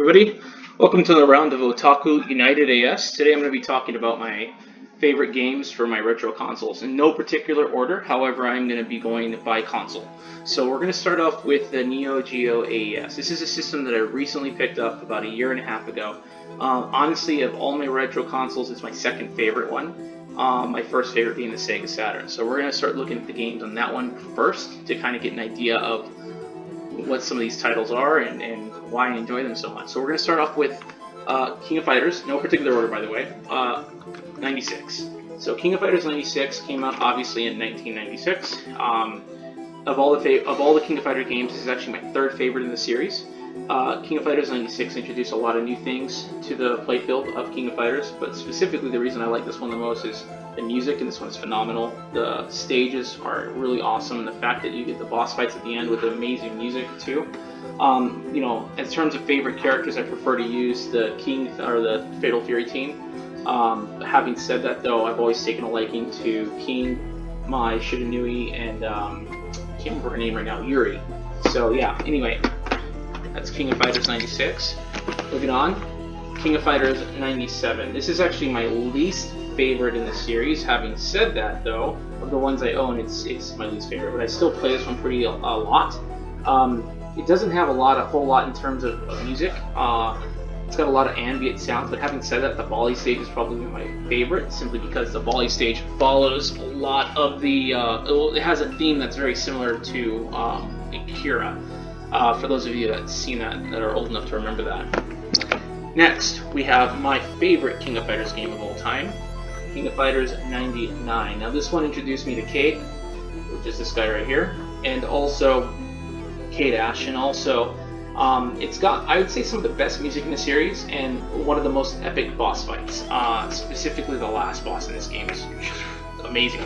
everybody. Welcome to the round of Otaku United AS. Today I'm going to be talking about my favorite games for my retro consoles. In no particular order, however, I'm going to be going by console. So we're going to start off with the Geo AES. This is a system that I recently picked up about a year and a half ago. Honestly, of all my retro consoles, it's my second favorite one. My first favorite being the Sega Saturn. So we're going to start looking at the games on that one first to kind of get an idea of what some of these titles are and why I enjoy them so much. So we're going to start off with King of Fighters, no particular order by the way, 96. So King of Fighters 96 came out obviously in 1996. Of all the King of Fighters games, this is actually my third favorite in the series. King of Fighters 96 introduced a lot of new things to the playfield of King of Fighters, but specifically the reason I like this one the most is the music, and this one is phenomenal. The stages are really awesome, and the fact that you get the boss fights at the end with amazing music too. In terms of favorite characters, I prefer to use the King or the Fatal Fury team. Having said that, though, I've always taken a liking to King, Mai, Shiranui, and I can't remember her name right now, Yuri. So yeah. Anyway, that's King of Fighters 96. Moving on, King of Fighters 97. This is actually my least favorite in the series. Having said that, though, of the ones I own, it's my least favorite, but I still play this one pretty a lot. It doesn't have a whole lot in terms of music. It's got a lot of ambient sounds, but having said that, the volley stage is probably my favorite, simply because the volley stage follows a lot of the. It has a theme that's very similar to Akira. For those of you that seen that are old enough to remember that. Next, we have my favorite King of Fighters game of all time, King of Fighters 99. Now this one introduced me to Kate, which is this guy right here, and also Kate Ash, and also it's got, I would say, some of the best music in the series and one of the most epic boss fights. Specifically, the last boss in this game is just amazing.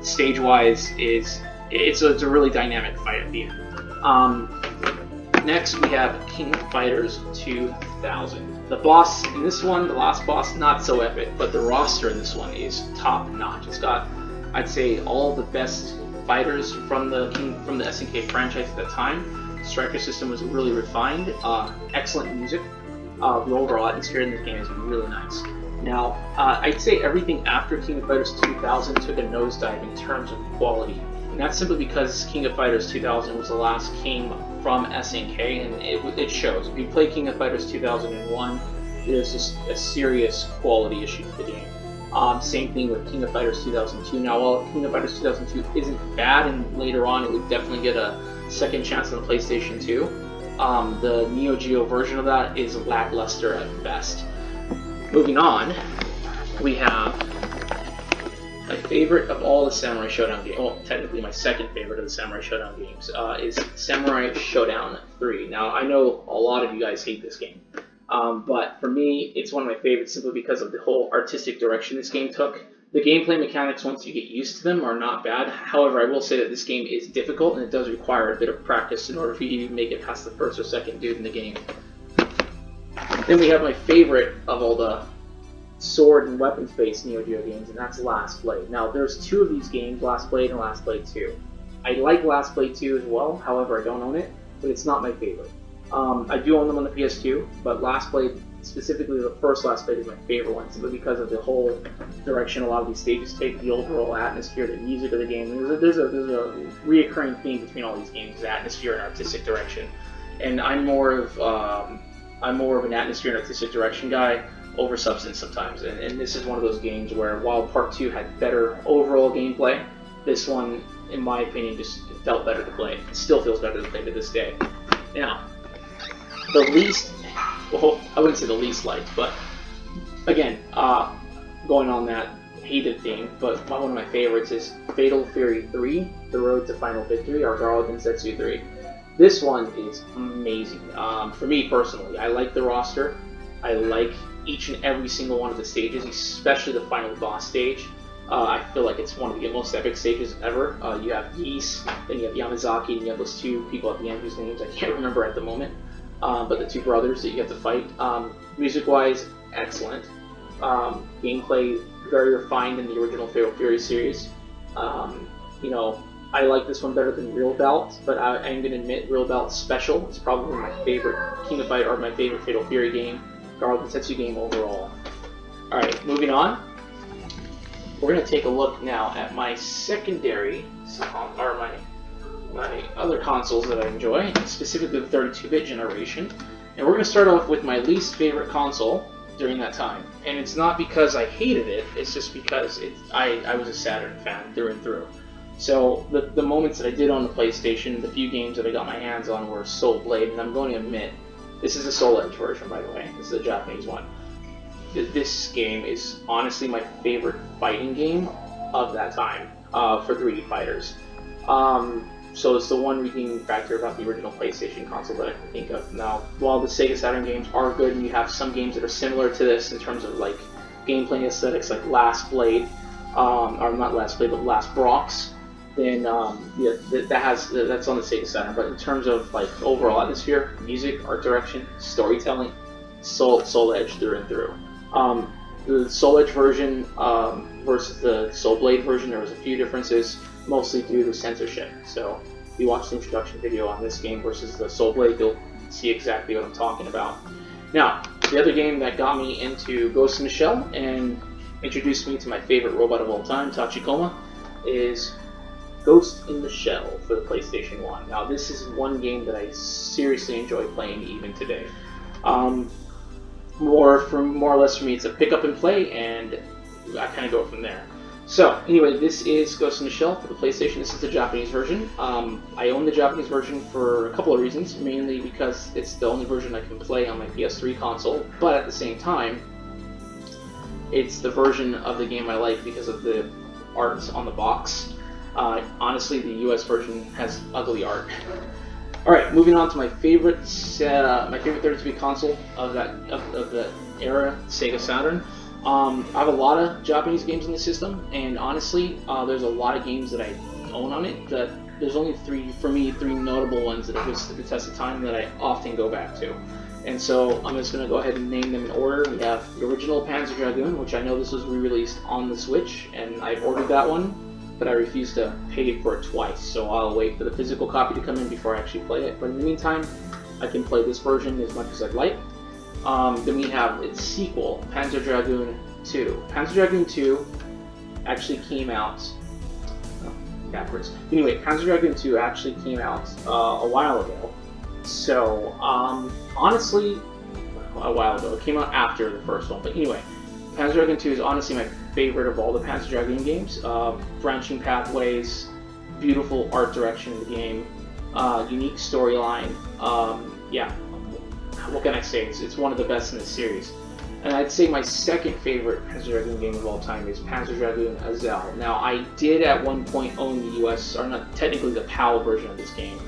Stage-wise, it's a really dynamic fight at the end. Next, we have King of Fighters 2000. The boss in this one, the last boss, not so epic, but the roster in this one is top-notch. It's got, I'd say, all the best fighters from the SNK franchise at the time. The striker system was really refined. Excellent music. The overall atmosphere in this game is really nice. Now, I'd say everything after King of Fighters 2000 took a nosedive in terms of quality. And that's simply because King of Fighters 2000 was the last game from SNK, and it shows. If you play King of Fighters 2001, there's just a serious quality issue with the game. Same thing with King of Fighters 2002. Now, while King of Fighters 2002 isn't bad, and later on it would definitely get a second chance on the PlayStation 2, the Neo Geo version of that is lackluster at best. Moving on, we have my favorite of all the Samurai Showdown games, well, technically my second favorite of the Samurai Showdown games, is Samurai Showdown 3. Now, I know a lot of you guys hate this game, but for me, it's one of my favorites simply because of the whole artistic direction this game took. The gameplay mechanics, once you get used to them, are not bad. However, I will say that this game is difficult, and it does require a bit of practice in order for you to make it past the first or second dude in the game. Then we have my favorite of all the sword and weapons-based Neo Geo games, and that's Last Blade. Now, there's two of these games, Last Blade and Last Blade 2. I like Last Blade 2 as well, however, I don't own it, but it's not my favorite. I do own them on the PS2, but Last Blade, specifically the first Last Blade, is my favorite one, simply because of the whole direction a lot of these stages take, the overall atmosphere, the music of the game. There's a reoccurring theme between all these games, the atmosphere and artistic direction. And I'm more of an atmosphere and artistic direction guy over substance sometimes, and this is one of those games where, while Part 2 had better overall gameplay, this one, in my opinion, just felt better to play. It still feels better to play to this day. Now, the least, well, I wouldn't say the least liked, but again, going on that hated theme, but one of my favorites is Fatal Fury 3, The Road to Final Victory, or Garo Densetsu 3. This one is amazing. For me personally, I like the roster. I like each and every single one of the stages, especially the final boss stage. I feel like it's one of the most epic stages ever. You have Geese, then you have Yamazaki, and you have those two people at the end whose names I can't remember at the moment, but the two brothers that you get to fight. Music-wise, excellent. Gameplay, very refined in the original Fatal Fury series. I like this one better than Real Bout, but I'm going to admit Real Bout Special is probably my favorite King of Fight or my favorite Fatal Fury game, or Tetsu game overall. Alright, moving on. We're going to take a look now at my secondary, or my other consoles that I enjoy, specifically the 32-bit generation. And we're going to start off with my least favorite console during that time. And it's not because I hated it, it's just because I was a Saturn fan through and through. So the moments that I did on the PlayStation, the few games that I got my hands on were Soul Blade, and I'm going to admit, this is a Soul Edge version, by the way. This is a Japanese one. This game is honestly my favorite fighting game of that time for 3D fighters. So it's the one redeeming factor about the original PlayStation console that I can think of. Now, while the Sega Saturn games are good, and you have some games that are similar to this in terms of like gameplay aesthetics, like Last Blade, or not Last Blade, but Last Brox, then yeah, that's on the Sega Saturn. But in terms of like overall atmosphere, music, art direction, storytelling, Soul Edge through and through. The Soul Edge version versus the Soul Blade version, there was a few differences, mostly due to censorship. So if you watch the introduction video on this game versus the Soul Blade, you'll see exactly what I'm talking about. Now, the other game that got me into Ghost in the Shell and introduced me to my favorite robot of all time, Tachikoma, is Ghost in the Shell for the PlayStation 1. Now, this is one game that I seriously enjoy playing even today. More or less for me, it's a pick up and play, and I kind of go from there. So, anyway, this is Ghost in the Shell for the PlayStation. This is the Japanese version. I own the Japanese version for a couple of reasons, mainly because it's the only version I can play on my PS3 console, but at the same time, it's the version of the game I like because of the art on the box. Honestly, the US version has ugly art. Alright, moving on to my favorite 32-bit console of that era, Sega Saturn. I have a lot of Japanese games in the system, and honestly, there's a lot of games that I own on it. That there's only three notable ones that have stood the test of time that I often go back to. And so I'm just going to go ahead and name them in order. We have the original Panzer Dragoon, which I know this was re-released on the Switch, and I ordered that one, but I refused to pay for it twice, so I'll wait for the physical copy to come in before I actually play it. But in the meantime, I can play this version as much as I'd like. Then we have its sequel, Panzer Dragoon 2. Panzer Dragoon 2 actually came out backwards. Anyway, Panzer Dragoon 2 actually came out a while ago. So, honestly, a while ago. It came out after the first one. But anyway, Panzer Dragoon 2 is honestly my favorite of all the Panzer Dragoon games. Branching pathways, beautiful art direction in the game, unique storyline. Yeah, what can I say? It's one of the best in the series. And I'd say my second favorite Panzer Dragoon game of all time is Panzer Dragoon Azel. Now, I did at one point own the US, or not technically the PAL version of this game,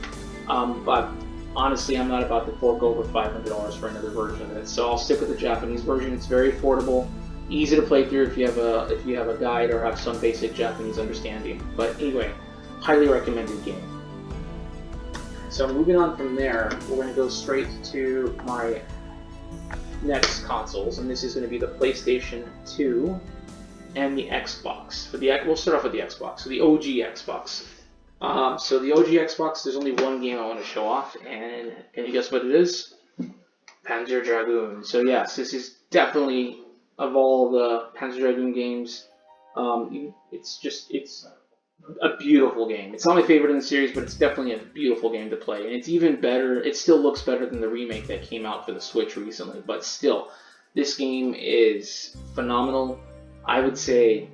but honestly, I'm not about to fork over $500 for another version of it. So I'll stick with the Japanese version. It's very affordable, easy to play through if you have a guide or have some basic Japanese understanding. But anyway, highly recommended game. So moving on from there, we're going to go straight to my next consoles, and this is going to be the PlayStation 2 and the Xbox. We'll start off with the Xbox, so the OG Xbox. So the OG Xbox, there's only one game I want to show off, and can you guess what it is? Panzer Dragoon. So yes, this is definitely, of all the Panzer Dragoon games, it's a beautiful game. It's not my favorite in the series, but it's definitely a beautiful game to play. And it's even better, it still looks better than the remake that came out for the Switch recently. But still, this game is phenomenal. I would say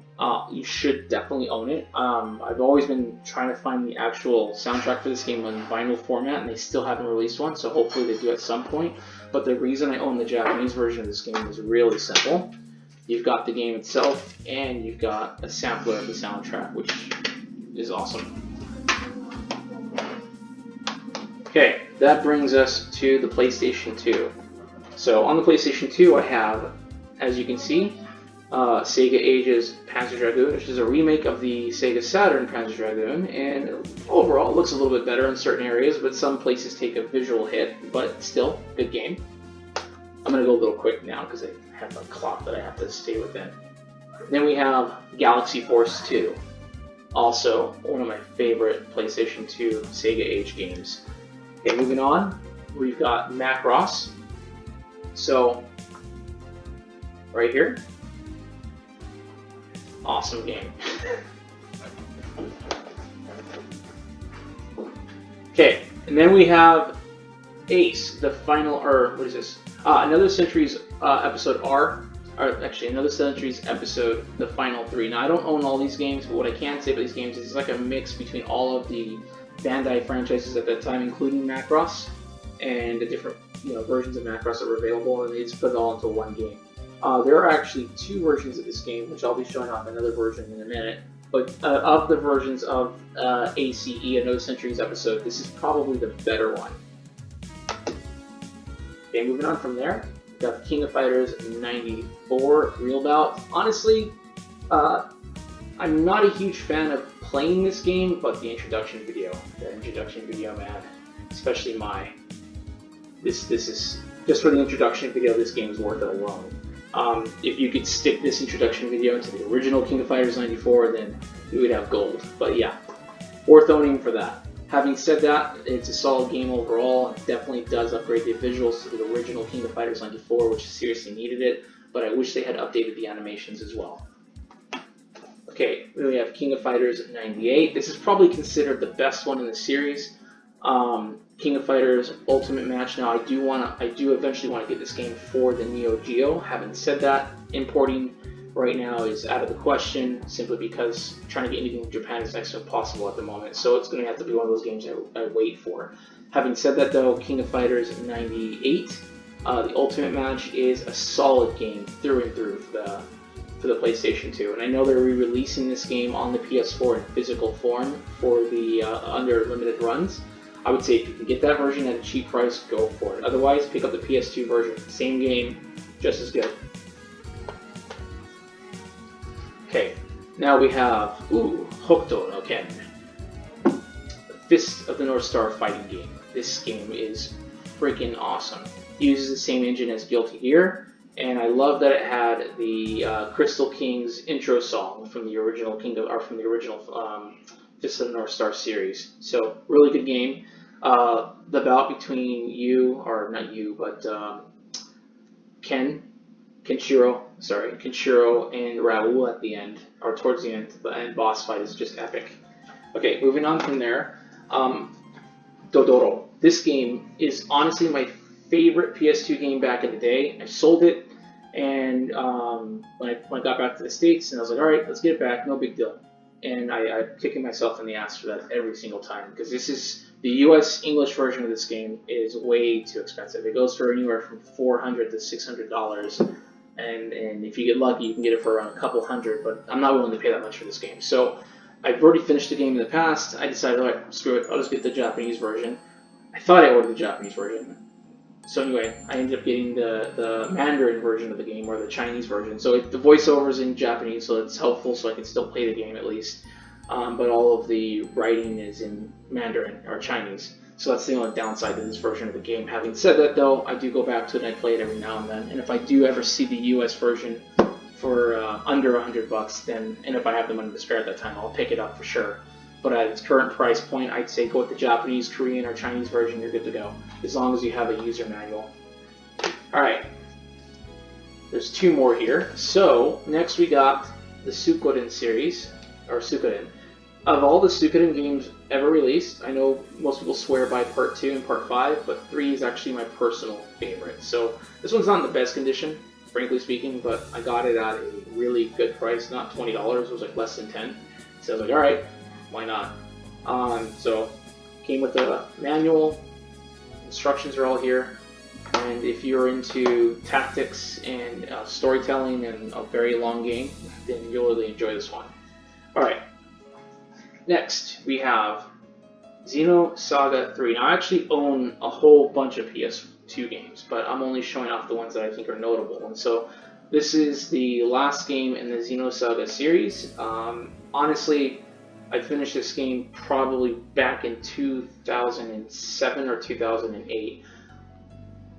you should definitely own it. I've always been trying to find the actual soundtrack for this game in vinyl format, and they still haven't released one, so hopefully they do at some point. But the reason I own the Japanese version of this game is really simple. You've got the game itself, and you've got a sampler of the soundtrack, which is awesome. Okay, that brings us to the PlayStation 2. So on the PlayStation 2, I have, as you can see, Sega AES Panzer Dragoon, which is a remake of the Sega Saturn Panzer Dragoon, and overall it looks a little bit better in certain areas, but some places take a visual hit, but still, good game. I'm going to go a little quick now because I have a clock that I have to stay within. Then we have Galaxy Force 2. Also, one of my favorite PlayStation 2 Sega Age games. Okay, moving on, we've got Macross. So, right here, awesome game. Okay, and then we have Ace, the final, or what is this? Another Century's episode R, or actually Another Century's episode, the final 3. Now I don't own all these games, but what I can say about these games is it's like a mix between all of the Bandai franchises at that time, including Macross, and the different versions of Macross that were available, and they just put it all into one game. There are actually 2 versions of this game, which I'll be showing off another version in a minute. But of the versions of ACE, Another Century's episode, this is probably the better one. Okay, moving on from there, we've got King of Fighters 94 Real Bout. Honestly, I'm not a huge fan of playing this game, but the introduction video, man, especially this is just for the introduction video. This game is worth it alone. If you could stick this introduction video into the original King of Fighters 94, then you would have gold. But yeah, worth owning for that. Having said that, it's a solid game overall. It definitely does upgrade the visuals to the original King of Fighters 94, which seriously needed it, but I wish they had updated the animations as well. Okay, then we have King of Fighters 98. This is probably considered the best one in the series. King of Fighters Ultimate Match. Now I do eventually want to get this game for the Neo Geo. Having said that, importing right now is out of the question, simply because trying to get anything in Japan is next to impossible at the moment. So it's going to have to be one of those games I wait for. Having said that though, King of Fighters 98, the Ultimate Match is a solid game through and through for the PlayStation 2. And I know they're re-releasing this game on the PS4 in physical form for the under limited runs. I would say if you can get that version at a cheap price, go for it. Otherwise, pick up the PS2 version. Same game, just as good. Okay, now we have Hokuto no Ken, the Fist of the North Star fighting game. This game is freaking awesome. It uses the same engine as Guilty Gear, and I love that it had the Crystal King's intro song from the original Fist of the North Star series. So really good game. The bout between Kenshiro and Raoul at the end, or towards the end, the end boss fight is just epic. Okay, moving on from there, Dodoro. This game is honestly my favorite PS2 game back in the day. I sold it, and when I got back to the States, and I was like, all right, let's get it back, no big deal. And I'm kicking myself in the ass for that every single time, because the US English version of this game is way too expensive. It goes for anywhere from $400 to $600, and if you get lucky, you can get it for around a couple hundred, but I'm not willing to pay that much for this game. So I've already finished the game in the past. I decided, all right, screw it, I'll just get the Japanese version. I thought I ordered the Japanese version. So anyway, I ended up getting the Mandarin version of the game, or the Chinese version. So the voiceover is in Japanese, so it's helpful, so I can still play the game at least. But all of the writing is in Mandarin, or Chinese. So that's the only downside to this version of the game. Having said that though, I do go back to it and I play it every now and then. And if I do ever see the US version for under $100, then, and if I have the money to spare at that time, I'll pick it up for sure. But at its current price point, I'd say go with the Japanese, Korean, or Chinese version, you're good to go. As long as you have a user manual. Alright, there's 2 more here. So, next we got the Suikoden series, or Suikoden. Of all the Suikoden games ever released, I know most people swear by Part 2 and Part 5, but 3 is actually my personal favorite. So, this one's not in the best condition, frankly speaking, but I got it at a really good price, not $20, it was like less than 10. So I was like, alright, why not? So, came with a manual, instructions are all here, and if you're into tactics and storytelling and a very long game, then you'll really enjoy this one. Alright, next we have Xenosaga 3. Now I actually own a whole bunch of PS2 games, but I'm only showing off the ones that I think are notable. And so this is the last game in the Xenosaga series. Honestly, I finished this game probably back in 2007 or 2008.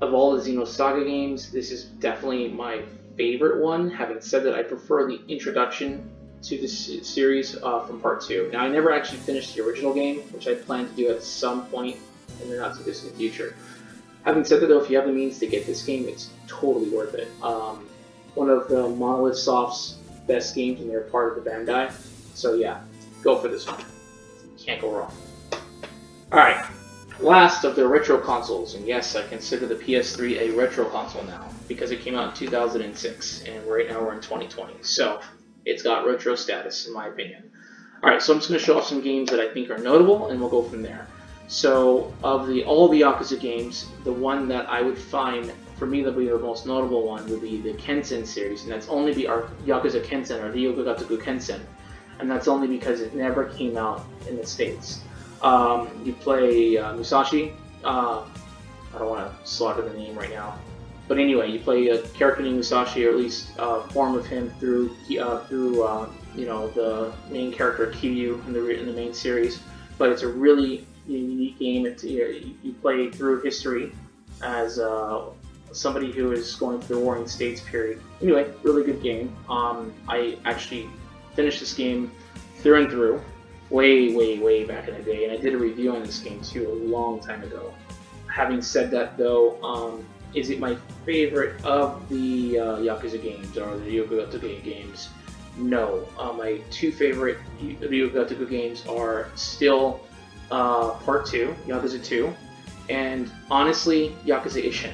Of all the Xenosaga games, this is definitely my favorite one. Having said that, I prefer the introduction to this series from part 2. Now, I never actually finished the original game, which I plan to do at some point in the not too distant future. Having said that, though, if you have the means to get this game, it's totally worth it. One of the Monolith Soft's best games, and they're part of the Bandai. So yeah, go for this one. Can't go wrong. Alright, last of the retro consoles, and yes, I consider the PS3 a retro console now, because it came out in 2006, and right now we're in 2020. So, it's got retro status, in my opinion. Alright, so I'm just going to show off some games that I think are notable, and we'll go from there. So, of all the Yakuza games, the one that I would find, for me, to be the most notable one would be the Kensen series, and that's only the Yakuza Kensen, or Ryoga Gatoku Kensen, and that's only because it never came out in the States. You play Musashi, I don't want to slaughter the name right now, but anyway, you play a character named Musashi, or at least a form of him through the main character Kiryu in the main series. But it's a really unique game. You play through history as somebody who is going through the Warring States period. Anyway, really good game. I actually finished this game through and through, way back in the day, and I did a review on this game too a long time ago. Having said that, though, is it my favorite of the Yakuza games or the Ryoga Gatoku games? No. My two favorite Ryoga Gatoku games are still Part 2, Yakuza 2, and honestly, Yakuza Ishin.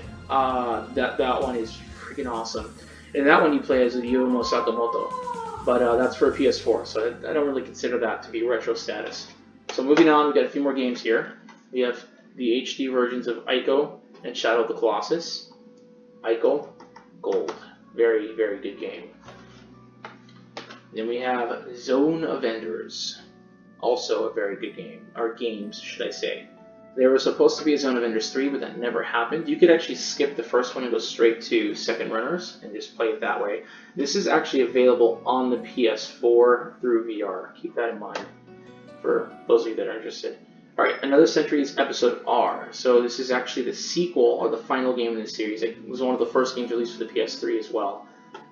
That one is freaking awesome. And that one you play as Ryumo Sakamoto, but that's for PS4, so I don't really consider that to be retro status. So moving on, we've got a few more games here. We have the HD versions of Ico and Shadow of the Colossus. Ico, gold. Very good game. Then we have Zone of Enders. Also a very good game. Or games, should I say. There was supposed to be a Zone of Enders 3, but that never happened. You could actually skip the first one and go straight to Second Runners and just play it that way. This is actually available on the PS4 through VR. Keep that in mind for those of you that are interested. Alright, Another Century is Episode R. So this is actually the sequel or the final game in the series. It was one of the first games released for the PS3 as well.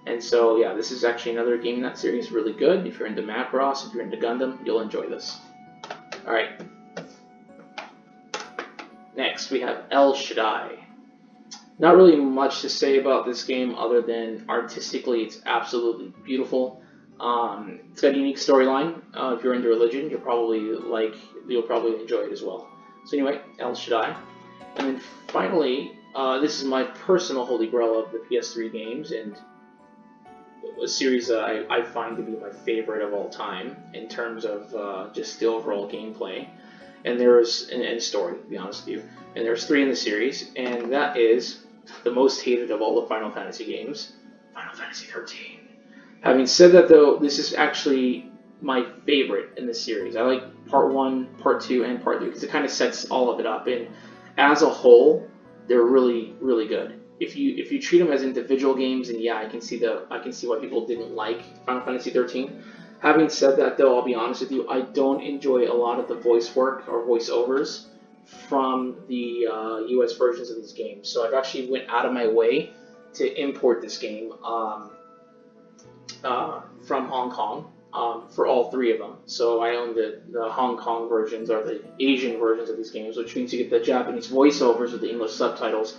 And so, yeah, this is actually another game in that series. Really good. If you're into Macross, if you're into Gundam, you'll enjoy this. Alright. Next, we have El Shaddai. Not really much to say about this game other than artistically it's absolutely beautiful. It's got a unique storyline. If you're into religion, you'll probably enjoy it as well. So anyway, El Shaddai. And then finally, this is my personal holy grail of the PS3 games, and a series that I find to be my favorite of all time in terms of just the overall gameplay. And there's and story, to be honest with you. And there's 3 in the series, and that is the most hated of all the Final Fantasy games, Final Fantasy 13. Having said that, though, this is actually my favorite in the series. I like Part 1, Part 2, and Part 3 because it kind of sets all of it up. And as a whole, they're really good. If you treat them as individual games, and yeah, I can see why people didn't like Final Fantasy 13. Having said that, though, I'll be honest with you, I don't enjoy a lot of the voice work or voiceovers from the US versions of these games. So I've actually went out of my way to import this game from Hong Kong for all 3 of them. So I own the Hong Kong versions or the Asian versions of these games, which means you get the Japanese voiceovers with the English subtitles.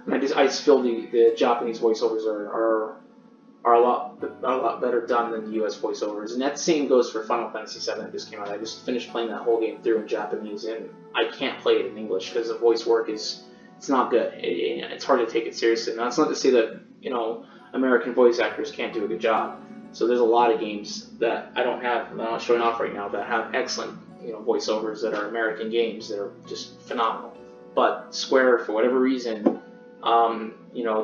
And I just feel the Japanese voiceovers are a lot better done than the US voiceovers. And that same goes for Final Fantasy VII that just came out. I just finished playing that whole game through in Japanese, and I can't play it in English because the voice work it's not good. It's hard to take it seriously. Now, that's not to say that American voice actors can't do a good job. So there's a lot of games that I'm not showing off right now, that have excellent voiceovers that are American games that are just phenomenal. But Square, for whatever reason,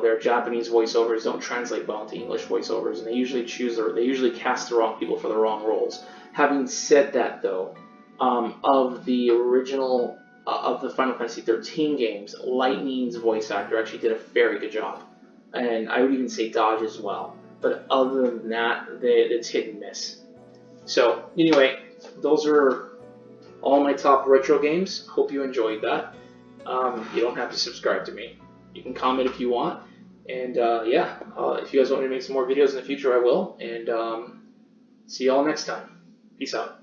their Japanese voiceovers don't translate well into English voiceovers, and they usually cast the wrong people for the wrong roles. Having said that, though, of the original of the Final Fantasy 13 games, Lightning's voice actor actually did a very good job, and I would even say Dodge as well. But other than that, it's hit and miss. So anyway, those are all my top retro games. Hope you enjoyed that. You don't have to subscribe to me. You can comment if you want, and if you guys want me to make some more videos in the future, I will. And See y'all next time. Peace out.